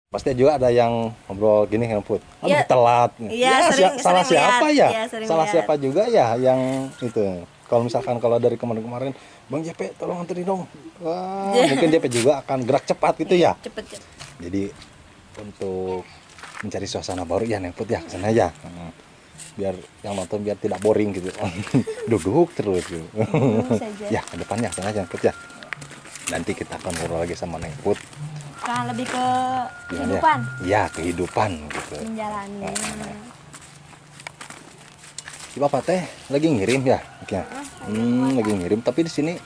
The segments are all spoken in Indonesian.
Pasti juga ada yang ngobrol gini kan Put, Iya, telat. iya Ya salah sering lihat. siapa ya? Iya, sering Salah lihat. siapa juga ya yang itu. Kalau misalkan kalau dari kemarin-kemarin, Bang JP tolong anterin dong. Wah, mungkin JP juga akan gerak cepat gitu Iya, ya. cepet. Jadi untuk mencari suasana baru ya Neng Put ya kesana ya. Biar yang nonton biar tidak boring gitu. Duduk terus gitu. Dulu saja. Ya, ke depannya kesana aja Neng Put ya. Nanti kita akan ngobrol lagi sama Neng Put. Kan lebih ke Gimana ya? kehidupan, Ya, kehidupan gitu. menjalani. Si Bapak teh lagi ngirim ya? Ya. Lagi ngirim, tapi di sini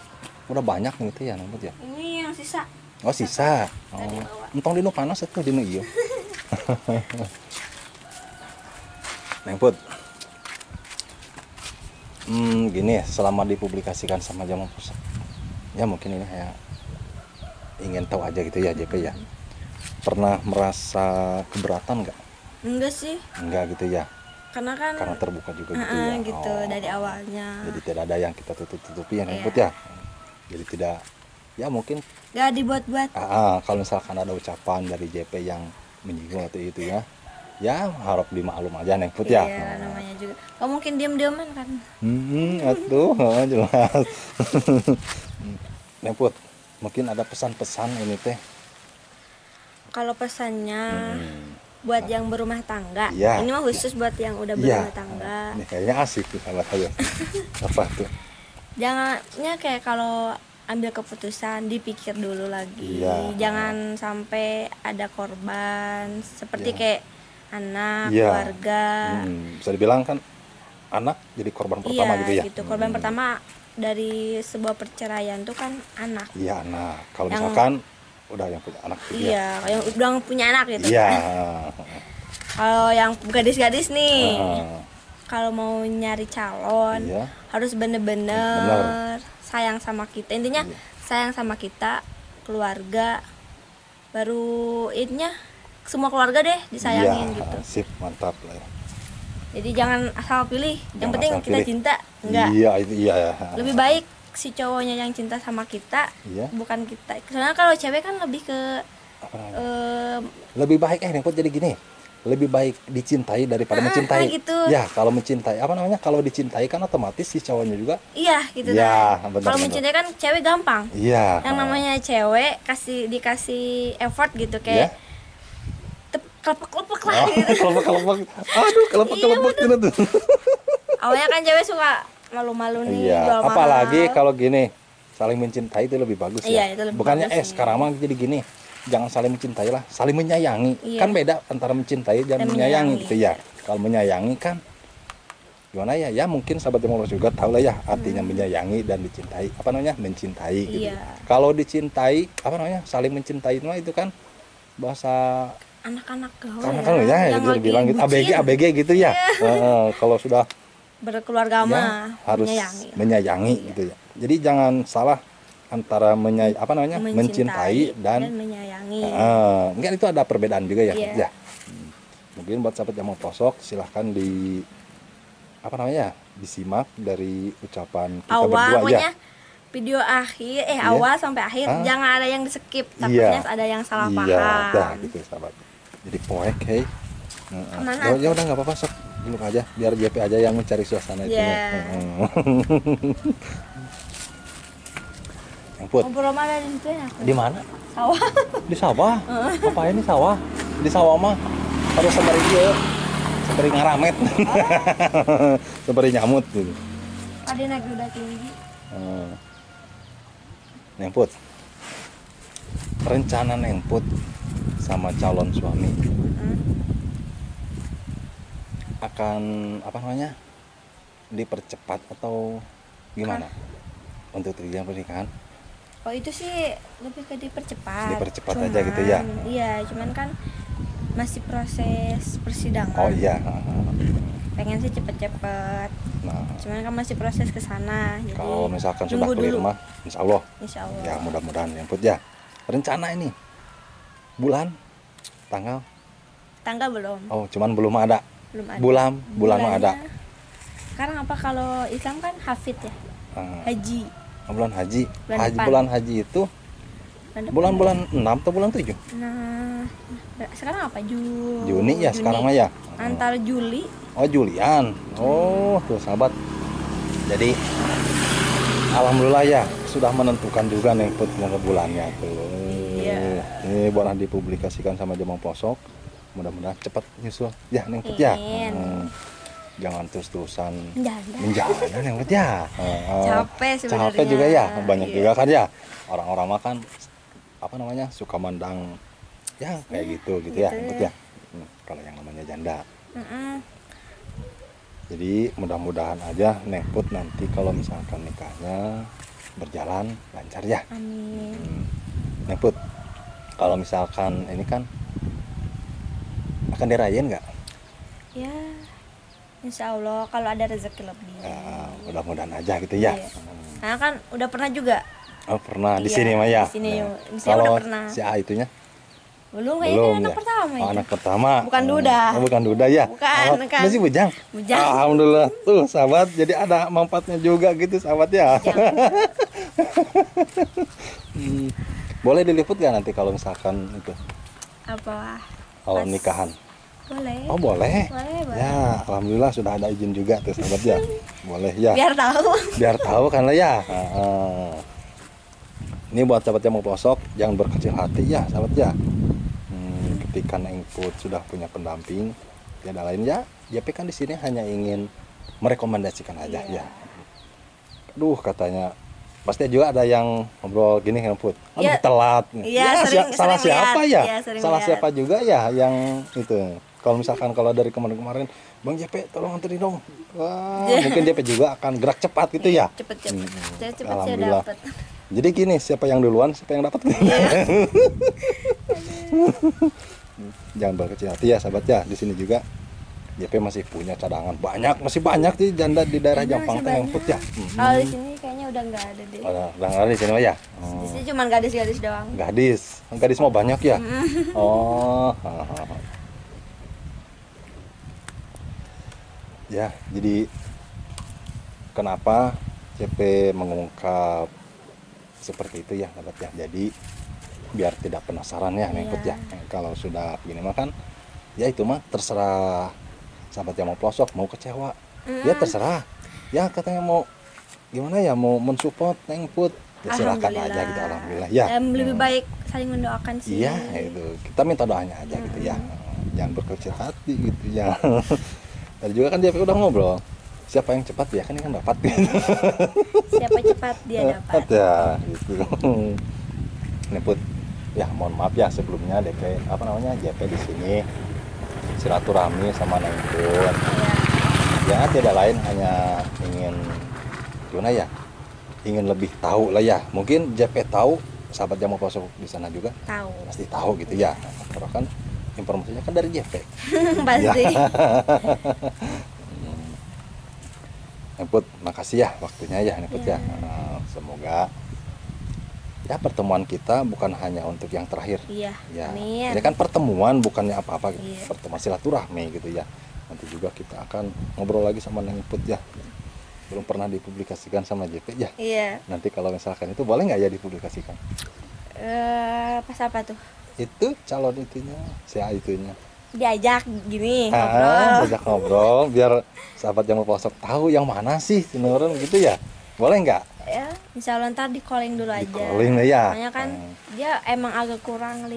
udah banyak gitu ya Neng Put ya. Ini yang sisa Oh, sisa. dari Oh, bawah. entong dinu panas itu dinu iyo. Neng Put. Gini, selama dipublikasikan sama Jamu Pusat. Ya mungkin ini saya ingin tahu aja gitu ya JP ya. Pernah merasa keberatan nggak? Enggak sih, Enggak gitu ya. karena kan Karena terbuka juga gitu ya. gitu Oh. dari awalnya. Jadi tidak ada yang kita tutup-tutupi ya Neng Iya. Put ya. Jadi tidak, ya mungkin Gak dibuat-buat. kalau misalkan ada ucapan dari JP yang menyinggung atau itu ya, ya harap dimaklum aja Neng Put ya. Iya, namanya juga. Oh, mungkin diam-diaman kan. Atuh, jelas. Neng Put, mungkin ada pesan-pesan ini teh. Kalau pesannya Hmm, buat yang berumah tangga. Iya. Ini mah khusus buat yang udah Iya. berumah tangga. Ini kayaknya asik tuh salah saya. Apa tuh? Jangannya kayak kalau ambil keputusan dipikir dulu lagi. Iya. Jangan sampai ada korban seperti Iya. kayak anak, Iya. keluarga. Bisa dibilang kan anak jadi korban pertama Iya, gitu ya. Korban pertama dari sebuah perceraian tuh kan anak. Iya, anak. Kalau Yang- misalkan udah yang punya anak gitu ya. Iya, yang udah punya anak gitu. Iya. Kalau yang gadis-gadis nih, Heeh. kalau mau nyari calon Iya. harus bener-bener sayang sama kita. Intinya Iya. sayang sama kita, keluarga, baru intinya semua keluarga deh disayangin Iya, gitu. sip, mantap lah ya. Jadi jangan asal pilih. Yang Jangan penting asal kita pilih. cinta, enggak. Iya, itu iya. Lebih baik si cowoknya yang cinta sama kita, Iya. bukan kita. Soalnya kalau cewek kan lebih ke Apa namanya? em, Lebih baik Neng Put jadi gini. Lebih baik dicintai daripada mencintai. gitu. Ya, kalau mencintai apa namanya? Kalau dicintai kan otomatis si cowoknya juga. iya gitu Iya, kan. benar, Kalau benar. mencintai kan cewek gampang. Iya. Yang namanya cewek dikasih effort gitu kayak kelepek-kelepek lah Oh, gitu. kelepek-kelepek. Aduh, kelepek-kelepek gitu tuh. Awalnya kan cewek suka malu-malu nih Iya, jual apalagi mahal. kalau gini, saling mencintai itu lebih bagus ya. Iya, itu lebih Bukannya bagus sih. sekarang mah jadi gini, jangan saling mencintai lah, saling menyayangi. Iya. Kan beda antara mencintai dan Dan menyayangi menyayangi. gitu ya. Kalau menyayangi kan gimana ya? Ya mungkin sahabat Demolog juga tahu lah ya artinya menyayangi dan dicintai. Apa namanya? Mencintai gitu. Iya. Kalau dicintai, apa namanya? Saling mencintai mah itu kan bahasa Anak-anak gaul karena ya, kan ya yang itu lagi dibilang gitu bucin, ABG gitu ya. Kalau sudah berkeluarga ya mah harus menyayangi Iya. gitu ya. Jadi jangan salah antara mencintai dan menyayangi. enggak, itu ada perbedaan juga ya. Iya. Ya. Mungkin buat sahabat yang mau posok silahkan di apa namanya? Disimak dari ucapan kita Awal berdua ya. pokoknya video akhir awal sampai akhir jangan ada yang di skip, takutnya ada yang salah Iya, paham. dah gitu sahabat. Jadi poek hey. Kemana? Ya udah nggak apa-apa sok dulu aja biar JP aja yang mencari suasana itu. Iya. Yang Put, Ngobrol mana di situ ya? di mana? Sawah. Di sawah. Apa ini sawah? Di sawah mah harus seperti dia, seperti ngaramet, seperti nyamut gitu. Ada naik kuda tinggi. Neng Put, rencana Neng Put sama calon suami akan apa namanya dipercepat atau gimana untuk terjadi pernikahan? Oh itu sih lebih ke dipercepat. Dipercepat aja gitu ya? Iya, cuman kan masih proses persidangan. Oh iya. Pengen sih cepet-cepet. Nah, Cuman kan masih proses ke sana. Jadi kalau misalkan sudah nunggu clear dulu. mah, insya Allah. Insya Allah. Ya mudah-mudahan Neng Put ya. Rencana ini bulan, tanggal? Tanggal belum. Oh, cuman belum ada. Belum ada. Bulan mah ada. Sekarang apa kalau Islam kan hafid ya? Ah, Haji. bulan haji. Bulan depan. Bulan haji itu bulan-bulan 6 atau bulan 7? Nah, sekarang apa? Juni ya sekarang mah ya. Antara Juli. Oh Julian. Oh tuh sahabat. Jadi alhamdulillah ya sudah menentukan juga nih bulannya tuh. Iya. Ini boleh dipublikasikan sama Jamong Posok. Mudah-mudahan cepat nyusul ya Neng Put ya. Amin. Jangan terus-terusan Menjaga. menjaga Neng Put ya. Capek sebenarnya. Capek juga ya. Banyak Iya. juga kan ya. Orang-orang makan apa namanya suka mandang ya kayak gitu ya Neng Put ya. Kalau yang namanya janda. Jadi mudah-mudahan aja Neng Put nanti kalau misalkan nikahnya berjalan lancar ya. Amin. Neng Put, kalau misalkan ini kan akan dirayain nggak? Ya, insya Allah kalau ada rezeki lebih. Ya, mudah-mudahan aja gitu ya. Iya. Karena kan udah pernah juga. Oh pernah di Iya, sini mah ya. di sini Nah, udah kalau pernah. si A itunya Belum kayaknya belum kan anak ya. pertama Oh, itu. anak pertama. Bukan duda. Oh, bukan duda ya. Bukan, Oh, kan. masih bujang. Bujang. Alhamdulillah tuh sahabat. Jadi ada manfaatnya juga gitu sahabat ya. Boleh diliput gak nanti kalau misalkan itu Apa? kalau Pas- nikahan? Boleh. Oh boleh. Boleh, boleh. Ya alhamdulillah sudah ada izin juga tuh sahabat ya. Boleh ya. Biar tahu. Biar tahu kan lah ya. Ini buat sahabat yang mau posok jangan berkecil hati ya sahabat ya. Ketika Neng Put sudah punya pendamping tiada lain ya JP kan di sini hanya ingin merekomendasikan aja Iya. ya. Aduh katanya pasti juga ada yang ngobrol gini Neng Put. Iya. Telat. Iya, Ya, sering- salah sering siapa lihat. ya? Iya, sering Salah lihat. siapa juga ya yang itu. Kalau misalkan kalau dari kemarin-kemarin Bang JP tolong anterin dong. Wah, mungkin JP juga akan gerak cepat gitu ya. Cepet-cepet. Cepet saya Alhamdulillah. dapat. Jadi gini, siapa yang duluan, siapa yang dapat. Jangan berkecil hati ya, sahabat ya. Di sini juga JP masih punya cadangan banyak, masih banyak sih janda di daerah Iya, Jampang masih teh yang banyak. put ya. Kalau di sini kayaknya udah nggak ada deh. Udah ada di sini mah ya. Di sini cuma gadis-gadis doang. Gadis mau banyak ya. Oh, ya. Jadi kenapa JP mengungkap seperti itu ya, sahabat ya. Jadi biar tidak penasaran ya, ngikut ya. Kalau sudah begini mah kan, ya itu mah terserah sahabat yang mau pelosok, mau kecewa, ya terserah. Ya katanya mau gimana ya, mau mensupport Neng Put, ya silakan aja gitu, alhamdulillah ya. Lebih baik saling mendoakan sih. Iya itu, kita minta doanya aja gitu ya, jangan berkecil hati gitu ya. Tadi juga kan dia udah ngobrol, siapa yang cepat ya kan yang dapat gitu. Siapa cepat dia dapat. Ya gitu. Neng Put, ya mohon maaf ya sebelumnya DP apa namanya JP di sini silaturahmi sama Neng Put. Iya. Ya tidak lain hanya ingin gimana ya, ingin lebih tahu lah ya. Mungkin JP tahu, sahabat yang mau masuk di sana juga Tahu. pasti tahu gitu ya. Karena kan informasinya kan dari JP. Pasti. Neput, makasih ya waktunya ya Neput ya. Semoga ya pertemuan kita bukan hanya untuk yang terakhir. Iya. Ya, Amin. ini kan pertemuan bukannya apa-apa gitu. Iya. Pertemuan silaturahmi gitu ya. Nanti juga kita akan ngobrol lagi sama Neng Put ya. Belum pernah dipublikasikan sama JP ya. Iya. Nanti kalau misalkan itu boleh nggak ya dipublikasikan? Pas apa tuh? Itu calon itunya, si A itunya. Diajak gini ngobrol. Ajak ngobrol biar sahabat yang mau pelosok tahu yang mana sih sinurun gitu ya. Boleh nggak? Ya, insya Allah ntar di calling dulu aja. Di-calling lah ya. Soalnya kan dia emang agak kurang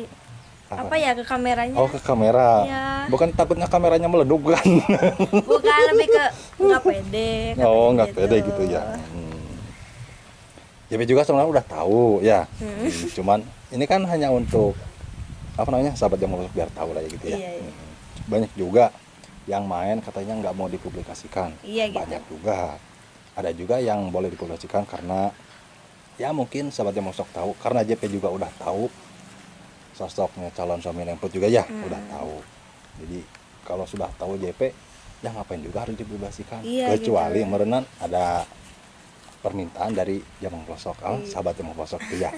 Apa? ya ke kameranya. Oh ke kamera. Iya. Bukan takutnya kameranya meleduk kan? Bukan, lebih ke nggak pede. Oh nggak pede gitu ya. JP juga sebenarnya udah tahu ya. Cuman ini kan hanya untuk apa namanya sahabat yang mau biar tahu lah ya gitu ya. Iya. Banyak juga yang main katanya nggak mau dipublikasikan. Iya, gitu. Banyak juga. Ada juga yang boleh dipublikasikan karena ya mungkin sahabat yang mau sok tahu karena JP juga udah tahu sosoknya calon suami Neng Put juga ya udah tahu. Jadi kalau sudah tahu JP ya ngapain juga harus dipublikasikan. Iya, Kecuali gitu. merenan ada permintaan dari Jamong Pelosok, sahabat Jamong Pelosok itu ya.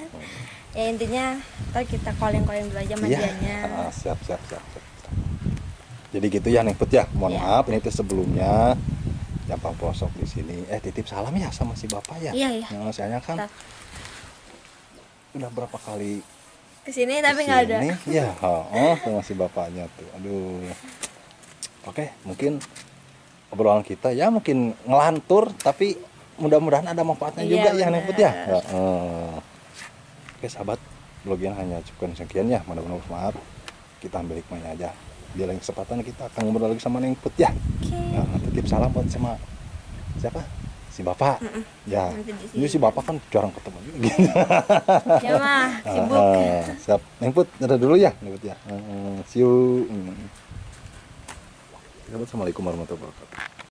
Ya intinya ntar kita calling dulu aja sama Iya. dianya. Siap. Jadi gitu ya Neng Put ya. Mohon maaf ini tuh sebelumnya Jamong Pelosok di sini. Titip salam ya sama si bapak ya. Iya. Nah, soalnya kan Bentar. udah berapa kali Kesini tapi nggak ada. Kesini, ya, oh, sama si bapaknya tuh. Aduh. Oke, mungkin obrolan kita ya mungkin ngelantur, tapi mudah-mudahan ada manfaatnya Iya, juga ya, benar. Neng Put ya. Oke, sahabat, vlognya hanya cukup sekian ya. Mudah-mudahan bermanfaat. Kita ambil hikmahnya aja. Di lain kesempatan kita akan ngobrol lagi sama Neng Put ya. Oke. Nah, titip salam buat sama siapa? Si Bapak. Ya. Nanti di sini. Ini si Bapak kan jarang ketemu juga gitu. Ya mah, sibuk. Siap. Neng Put, dadah dulu ya, Neng Put ya. See you. Assalamualaikum warahmatullahi wabarakatuh.